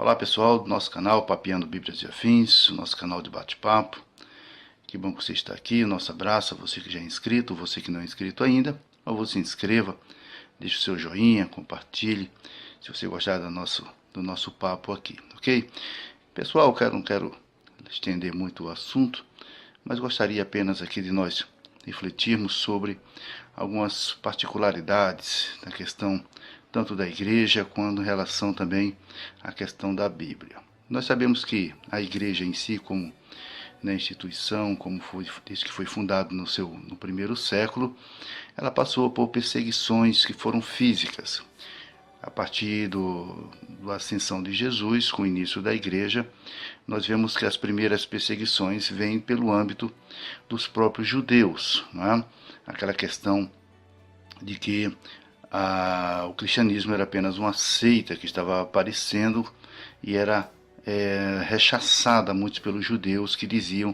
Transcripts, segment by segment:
Olá pessoal do nosso canal Papeando Bíblias e Afins, o nosso canal de bate-papo. Que bom que você está aqui, nosso abraço a você que já é inscrito, você que não é inscrito ainda. Ou você se inscreva, deixe o seu joinha, compartilhe, se você gostar do nosso papo aqui, ok? Pessoal, não quero estender muito o assunto, mas gostaria apenas aqui de nós refletirmos sobre algumas particularidades da questão tanto da igreja quanto em relação também à questão da Bíblia. Nós sabemos que a igreja em si, como na instituição, desde que foi fundada no primeiro século, ela passou por perseguições que foram físicas. A partir da ascensão de Jesus, com o início da igreja, nós vemos que as primeiras perseguições vêm pelo âmbito dos próprios judeus, não é? Aquela questão de que o cristianismo era apenas uma seita que estava aparecendo e era rechaçada muito pelos judeus, que diziam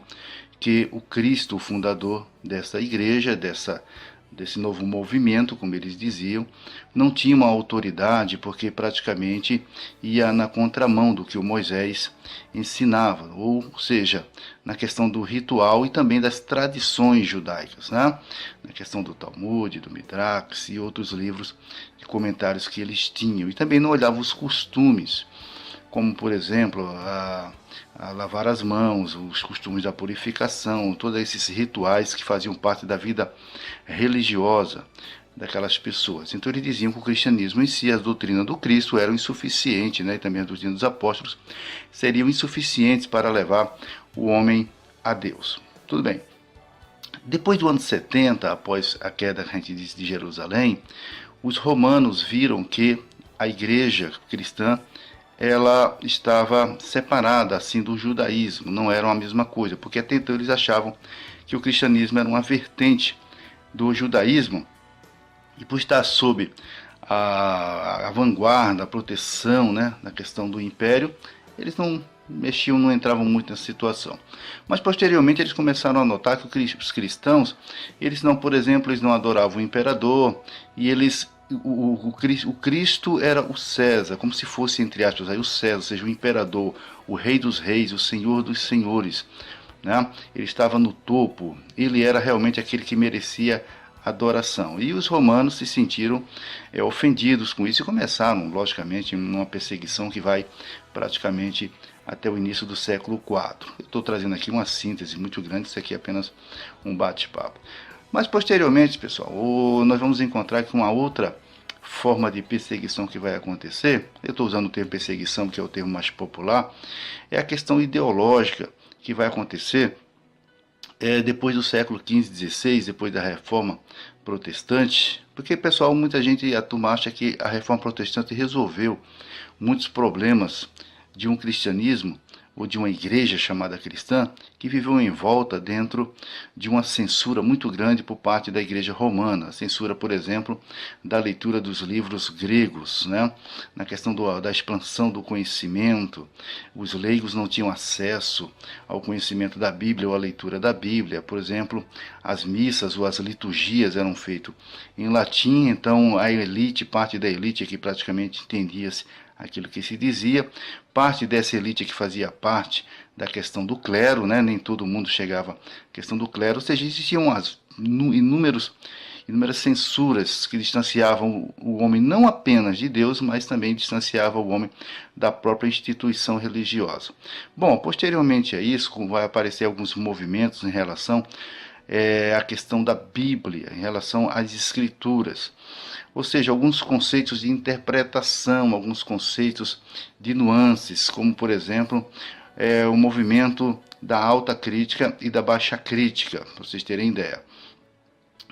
que o Cristo, o fundador dessa igreja, desse novo movimento, como eles diziam, não tinha uma autoridade porque praticamente ia na contramão do que o Moisés ensinava, ou seja, na questão do ritual e também das tradições judaicas, né? Na questão do Talmud, do Midrash e outros livros e comentários que eles tinham, e também não olhavam os costumes, como por exemplo a lavar as mãos, os costumes da purificação, todos esses rituais que faziam parte da vida religiosa daquelas pessoas. Então eles diziam que o cristianismo em si, as doutrinas do Cristo eram insuficientes, né? E também as doutrinas dos apóstolos seriam insuficientes para levar o homem a Deus. Tudo bem. Depois do ano 70, após a queda, a gente diz, de Jerusalém, os romanos viram que a igreja cristã ela estava separada assim do judaísmo, não era a mesma coisa, porque até então eles achavam que o cristianismo era uma vertente do judaísmo, e por estar sob a vanguarda, a proteção, né, na questão do império, eles não mexiam, não entravam muito nessa situação. Mas posteriormente eles começaram a notar que os cristãos, eles não, por exemplo, eles não adoravam o imperador, e o Cristo era o César, como se fosse, entre aspas, aí o César, ou seja, o imperador, o rei dos reis, o senhor dos senhores, né? Ele estava no topo, ele era realmente aquele que merecia adoração. E os romanos se sentiram ofendidos com isso e começaram, logicamente, uma perseguição que vai praticamente até o início do século IV. Eu estou trazendo aqui uma síntese muito grande, isso aqui é apenas um bate-papo. Mas posteriormente, pessoal, nós vamos encontrar que uma outra forma de perseguição que vai acontecer, eu estou usando o termo perseguição, que é o termo mais popular, é a questão ideológica que vai acontecer depois do século XV, XVI, depois da Reforma Protestante, porque, pessoal, muita gente, a turma acha que a Reforma Protestante resolveu muitos problemas de um cristianismo ou de uma igreja chamada cristã, que viveu em volta dentro de uma censura muito grande por parte da igreja romana. A censura, por exemplo, da leitura dos livros gregos, né? Na questão da expansão do conhecimento, os leigos não tinham acesso ao conhecimento da Bíblia ou à leitura da Bíblia. Por exemplo, as missas ou as liturgias eram feitas em latim, então a elite, parte da elite que praticamente entendia-se aquilo que se dizia, parte dessa elite que fazia parte da questão do clero, né? Nem todo mundo chegava à questão do clero, ou seja, existiam inúmeras censuras que distanciavam o homem não apenas de Deus, mas também distanciavam o homem da própria instituição religiosa. Bom, posteriormente a isso, vai aparecer alguns movimentos em relação à questão da Bíblia, em relação às escrituras. Ou seja, alguns conceitos de interpretação, alguns conceitos de nuances, como por exemplo, o movimento da alta crítica e da baixa crítica, para vocês terem ideia.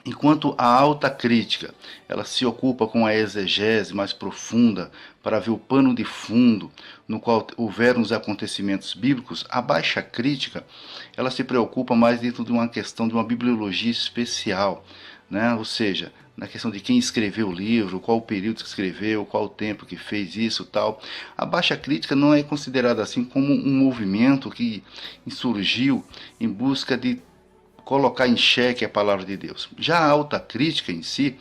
Enquanto a alta crítica ela se ocupa com a exegese mais profunda para ver o pano de fundo no qual houveram os acontecimentos bíblicos, a baixa crítica ela se preocupa mais dentro de uma questão de uma bibliologia especial, né? Ou seja, na questão de quem escreveu o livro, qual o período que escreveu, qual o tempo que fez isso, tal. A baixa crítica não é considerada assim como um movimento que insurgiu em busca de colocar em xeque a palavra de Deus. Já a autocrítica em si,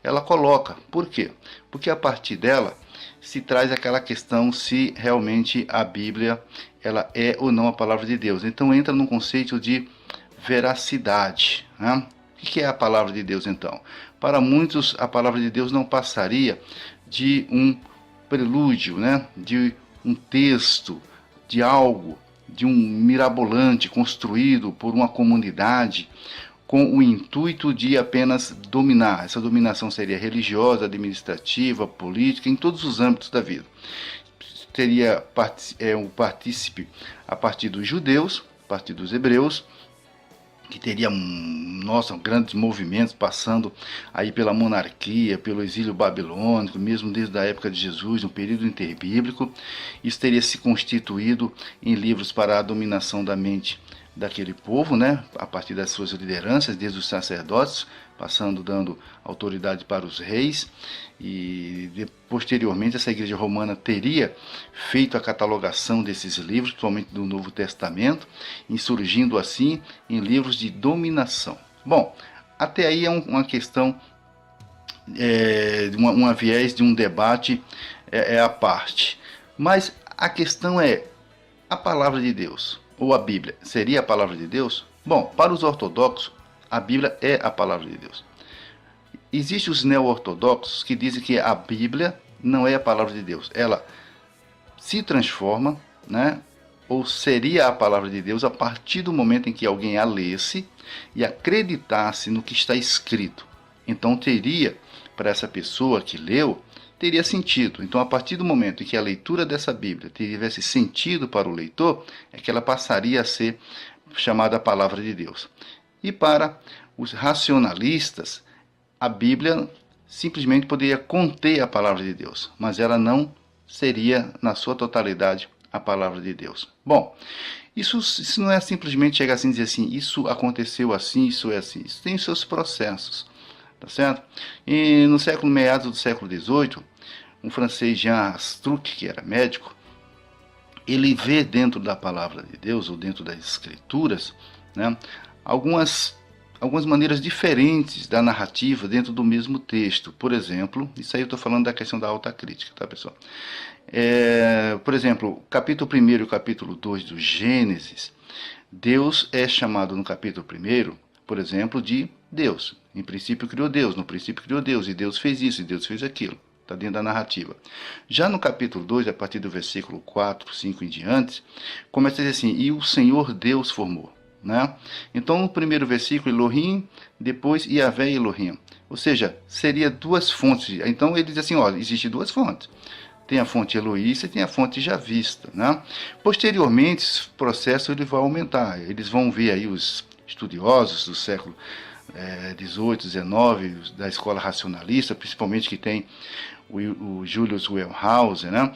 ela coloca. Por quê? Porque a partir dela se traz aquela questão se realmente a Bíblia ela é ou não a palavra de Deus. Então entra num conceito de veracidade, né? O que é a palavra de Deus então? Para muitos a palavra de Deus não passaria de um prelúdio, né? De um texto, de algo, de um mirabolante construído por uma comunidade com o intuito de apenas dominar. Essa dominação seria religiosa, administrativa, política, em todos os âmbitos da vida. Teria um partícipe a partir dos judeus, a partir dos hebreus, que teria, grandes movimentos passando aí pela monarquia, pelo exílio babilônico, mesmo desde a época de Jesus, no período interbíblico. Isso teria se constituído em livros para a dominação da mente daquele povo, né, a partir das suas lideranças, desde os sacerdotes, passando dando autoridade para os reis, e posteriormente essa igreja romana teria feito a catalogação desses livros, principalmente do Novo Testamento, insurgindo assim em livros de dominação. Bom, até aí é uma questão, uma viés de um debate à parte, mas a questão é, a palavra de Deus, ou a Bíblia, seria a palavra de Deus? Bom, para os ortodoxos, a Bíblia é a palavra de Deus. Existem os neo-ortodoxos que dizem que a Bíblia não é a palavra de Deus. Ela se transforma, né? Ou seria a palavra de Deus a partir do momento em que alguém a lesse e acreditasse no que está escrito. Então teria, para essa pessoa que leu, teria sentido. Então, a partir do momento em que a leitura dessa Bíblia tivesse sentido para o leitor, é que ela passaria a ser chamada a palavra de Deus. E para os racionalistas, a Bíblia simplesmente poderia conter a palavra de Deus, mas ela não seria, na sua totalidade, a palavra de Deus. Bom, isso não é simplesmente chegar assim e dizer assim, isso aconteceu assim, isso é assim. Isso tem os seus processos, tá certo? E no meados do século XVIII, um francês, Jean Astruc, que era médico, ele vê dentro da palavra de Deus, ou dentro das escrituras, né, algumas maneiras diferentes da narrativa dentro do mesmo texto. Por exemplo, isso aí eu estou falando da questão da autocrítica, tá, pessoal? Por exemplo, o capítulo 1 e o capítulo 2 do Gênesis, Deus é chamado no capítulo 1, por exemplo, de Deus. Em princípio criou Deus, no princípio criou Deus, e Deus fez isso, e Deus fez aquilo. Está dentro da narrativa. Já no capítulo 2, a partir do versículo 4, 5 em diante, começa a dizer assim, e o Senhor Deus formou. Né? Então, no primeiro versículo, Elohim, depois Yahvé Elohim. Ou seja, seria duas fontes. Então, ele diz assim, olha, existem duas fontes. Tem a fonte Eloísta e tem a fonte Javista. Né? Posteriormente, esse processo ele vai aumentar. Eles vão ver aí os estudiosos do século 18, 19, da escola racionalista, principalmente que tem o Julius Wellhausen, né?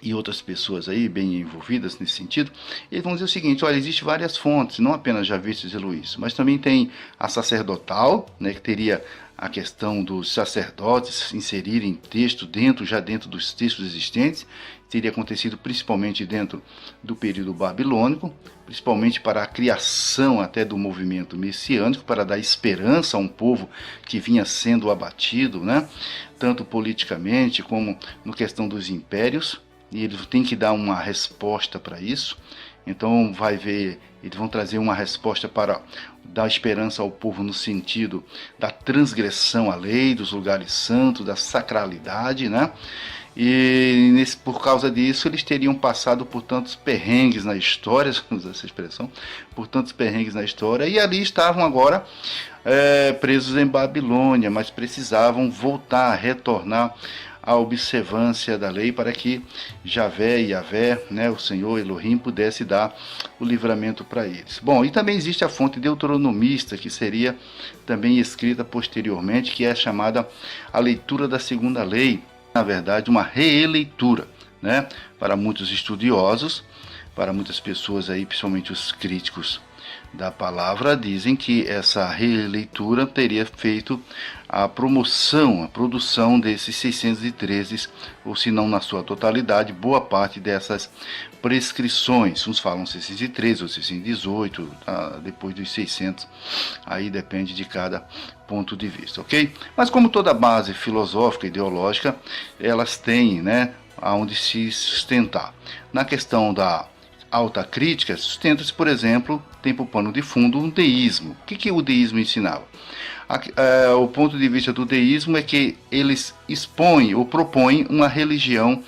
E outras pessoas aí bem envolvidas nesse sentido, eles vão dizer o seguinte, olha, existem várias fontes, não apenas Javistas e Luís, mas também tem a sacerdotal, né, que teria a questão dos sacerdotes inserirem texto já dentro dos textos existentes, teria acontecido principalmente dentro do período babilônico, principalmente para a criação até do movimento messiânico, para dar esperança a um povo que vinha sendo abatido, né, tanto politicamente como no questão dos impérios, e eles têm que dar uma resposta para isso. Então eles vão trazer uma resposta para dar esperança ao povo no sentido da transgressão à lei, dos lugares santos, da sacralidade, né? E por causa disso eles teriam passado por tantos perrengues na história, vamos usar essa expressão, por tantos perrengues na história, e ali estavam agora presos em Babilônia, mas precisavam voltar, retornar a observância da lei para que Javé e Yahvé, né, o Senhor Elohim, pudesse dar o livramento para eles. Bom, e também existe a fonte deuteronomista, que seria também escrita posteriormente, que é chamada a leitura da segunda lei, na verdade uma reeleitura, né, para muitos estudiosos, para muitas pessoas aí, principalmente os críticos da palavra, dizem que essa releitura teria feito a promoção, a produção desses 613, ou se não na sua totalidade, boa parte dessas prescrições. Uns falam 613 ou 618, tá? Depois dos 600, aí depende de cada ponto de vista, ok? Mas como toda base filosófica, ideológica, elas têm, né, aonde se sustentar. Na questão da alta crítica, sustenta-se, por exemplo, tem por pano de fundo um deísmo. O que o deísmo ensinava? O ponto de vista do deísmo é que eles expõem ou propõem uma religião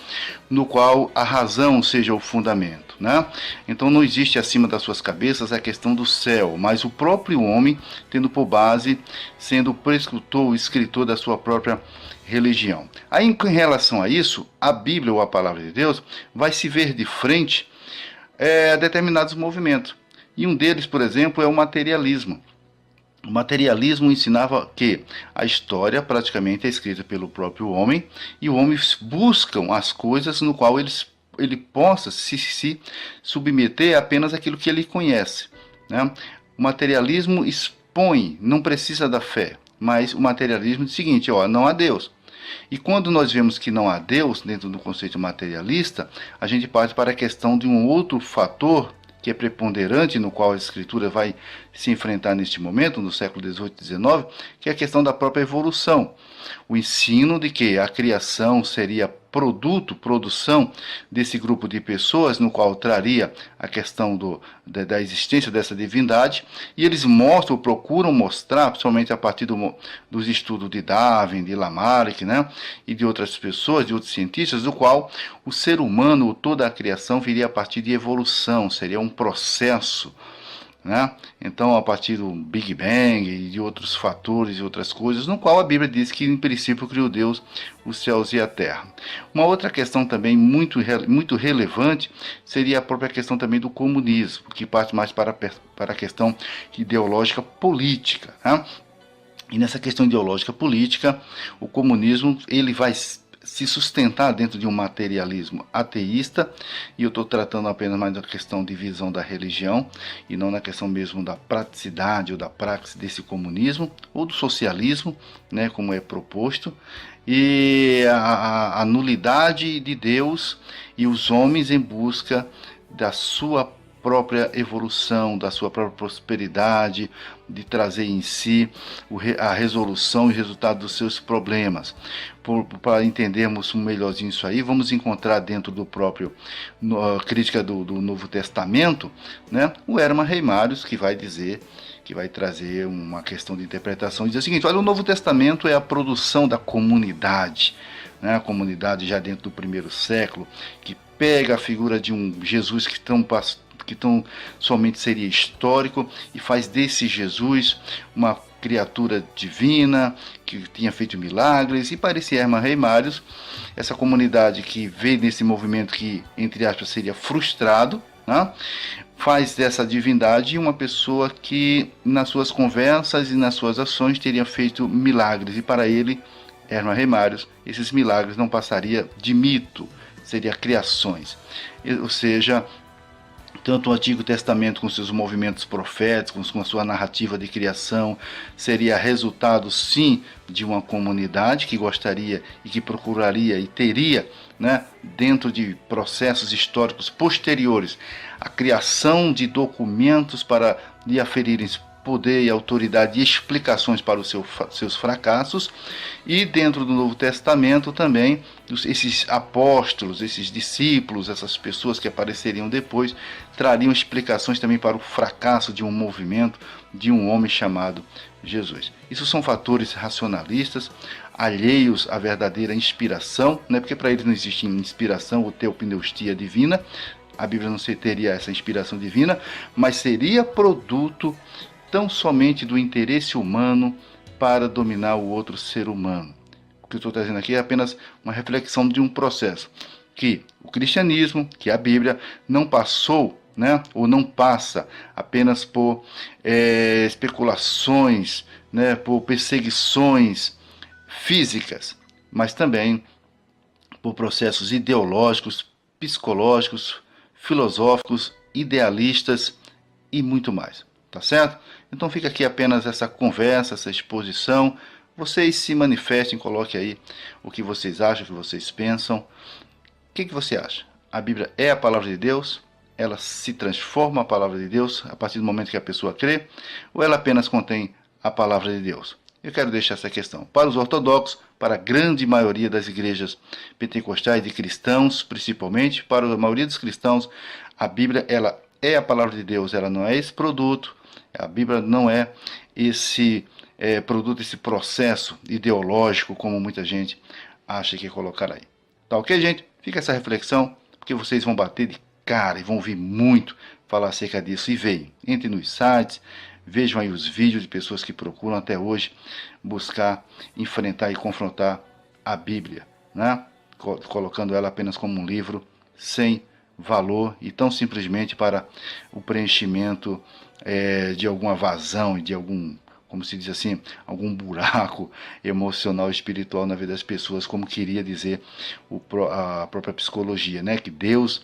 no qual a razão seja o fundamento, né? Então não existe acima das suas cabeças a questão do céu, mas o próprio homem tendo por base, sendo o prescritor, o escritor da sua própria religião. Aí, em relação a isso, a Bíblia ou a Palavra de Deus vai se ver de frente a determinados movimentos. E um deles, por exemplo, é o materialismo. O materialismo ensinava que a história praticamente é escrita pelo próprio homem e o homem busca as coisas no qual ele possa se submeter apenas àquilo que ele conhece, né? O materialismo expõe, não precisa da fé, mas o materialismo diz o seguinte, não há Deus. E quando nós vemos que não há Deus dentro do conceito materialista, a gente parte para a questão de um outro fator que é preponderante, no qual a Escritura vai se enfrentar neste momento, no século XVIII e XIX, que é a questão da própria evolução. O ensino de que a criação seria produção desse grupo de pessoas, no qual traria a questão da existência dessa divindade, e eles mostram, procuram mostrar, principalmente a partir dos estudos de Darwin, de Lamarck, né, e de outras pessoas, de outros cientistas, do qual o ser humano, toda a criação, viria a partir de evolução, seria um processo, né? Então, a partir do Big Bang e de outros fatores e outras coisas, no qual a Bíblia diz que, em princípio, criou Deus os céus e a terra. Uma outra questão também muito relevante seria a própria questão também do comunismo, que parte mais para a questão ideológica política, né? E nessa questão ideológica política, o comunismo ele vai se sustentar dentro de um materialismo ateísta, e eu estou tratando apenas mais da questão de visão da religião e não na questão mesmo da praticidade ou da praxis desse comunismo ou do socialismo, né, como é proposto, e a nulidade de Deus e os homens em busca da sua própria evolução, da sua própria prosperidade, de trazer em si a resolução e resultado dos seus problemas. Para entendermos melhorzinho isso aí, vamos encontrar dentro do próprio crítica do Novo Testamento, né, o Hermann Reimarus, que vai dizer, que vai trazer uma questão de interpretação, diz o seguinte: olha, o Novo Testamento é a produção da comunidade, né, a comunidade já dentro do primeiro século, que pega a figura de um Jesus que tão somente seria histórico e faz desse Jesus uma criatura divina que tinha feito milagres, e parecia Hermann Reimarus, essa comunidade que veio nesse movimento que, entre aspas, seria frustrado, né? Faz dessa divindade uma pessoa que nas suas conversas e nas suas ações teria feito milagres, e para ele, Hermann Reimarus, esses milagres não passaria de mito, seria criações, ou seja, tanto o Antigo Testamento com seus movimentos proféticos, com a sua narrativa de criação, seria resultado sim de uma comunidade que gostaria e que procuraria e teria, né, dentro de processos históricos posteriores, a criação de documentos para lhe aferirem poder e autoridade e explicações para os seus fracassos, e dentro do Novo Testamento também esses apóstolos, esses discípulos, essas pessoas que apareceriam depois, trariam explicações também para o fracasso de um movimento, de um homem chamado Jesus. Isso são fatores racionalistas, alheios à verdadeira inspiração, né? Porque para eles não existe inspiração ou teopneustia divina, a Bíblia não teria essa inspiração divina, mas seria produto tão somente do interesse humano para dominar o outro ser humano. O que eu estou trazendo aqui é apenas uma reflexão de um processo que o cristianismo, que a Bíblia, não passou, né, ou não passa apenas por especulações, né, por perseguições físicas, mas também por processos ideológicos, psicológicos, filosóficos, idealistas e muito mais. Tá certo? Então fica aqui apenas essa conversa, essa exposição, Vocês se manifestem, coloquem aí o que vocês acham, o que vocês pensam. O que você acha? A Bíblia é a palavra de Deus? Ela se transforma a palavra de Deus a partir do momento que a pessoa crê? Ou ela apenas contém a palavra de Deus? Eu quero deixar essa questão para os ortodoxos, para a grande maioria das igrejas pentecostais e cristãos, principalmente, para a maioria dos cristãos, a Bíblia ela é a palavra de Deus, ela não é esse produto, a Bíblia não é esse produto, esse processo ideológico, como muita gente acha que é colocar aí. Tá ok, gente? Fica essa reflexão, porque vocês vão bater de cara e vão ouvir muito falar acerca disso. E veem, entrem nos sites, vejam aí os vídeos de pessoas que procuram até hoje buscar, enfrentar e confrontar a Bíblia, né? Colocando ela apenas como um livro sem valor e tão simplesmente para o preenchimento de alguma vazão e de algum, como se diz assim, algum buraco emocional e espiritual na vida das pessoas, como queria dizer a própria psicologia, né? Que Deus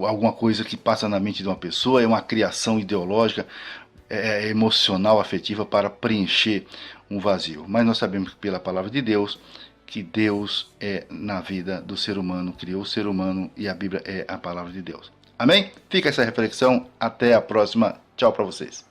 alguma coisa que passa na mente de uma pessoa, é uma criação ideológica, emocional, afetiva para preencher um vazio. Mas nós sabemos que pela palavra de Deus, que Deus é na vida do ser humano, criou o ser humano e a Bíblia é a palavra de Deus. Amém? Fica essa reflexão, até a próxima. Tchau para vocês.